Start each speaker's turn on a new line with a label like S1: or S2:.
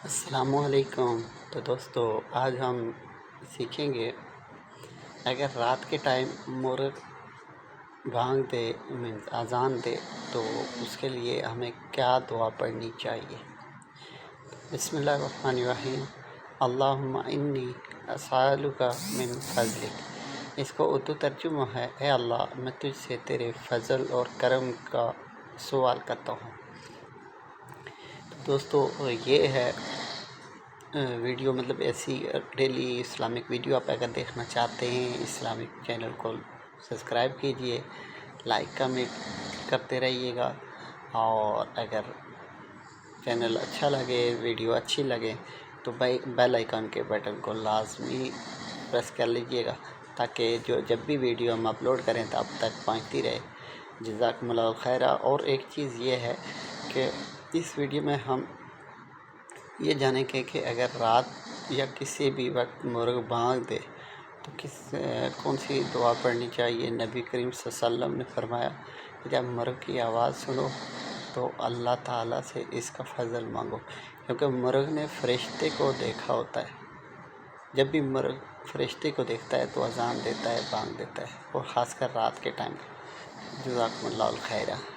S1: السلام علیکم۔ تو دوستو آج ہم سیکھیں گے اگر رات کے ٹائم مرغ بھانگ دے اذان دے تو اس کے لیے ہمیں کیا دعا پڑھنی چاہیے۔ بسم اللہ الرحمن الرحیم۔ اللہم انی اسألک من فضلک۔ اس کو اردو ترجمہ ہے، اے اللہ میں تجھ سے تیرے فضل اور کرم کا سوال کرتا ہوں۔ دوستو یہ ہے ویڈیو، مطلب ایسی ڈیلی اسلامک ویڈیو آپ اگر دیکھنا چاہتے ہیں اسلامک چینل کو سبسکرائب کیجئے، لائک کمنٹ کرتے رہیے گا، اور اگر چینل اچھا لگے، ویڈیو اچھی لگے تو بیل آئیکن کے بٹن کو لازمی پریس کر لیجئے گا تاکہ جب بھی ویڈیو ہم اپلوڈ کریں تو اب تک پہنچتی رہے۔ جزاکم اللہ خیر۔ اور ایک چیز یہ ہے کہ اس ویڈیو میں ہم یہ جانیں کہ اگر رات یا کسی بھی وقت مرغ بھانگ دے تو کون سی دعا پڑھنی چاہیے۔ نبی کریم صلی اللہ علیہ وسلم نے فرمایا کہ جب مرغ کی آواز سنو تو اللہ تعالیٰ سے اس کا فضل مانگو، کیونکہ مرغ نے فرشتے کو دیکھا ہوتا ہے۔ جب بھی مرغ فرشتے کو دیکھتا ہے تو اذان دیتا ہے، بھانگ دیتا ہے، اور خاص کر رات کے ٹائم۔ جزاکم اللہ خیر۔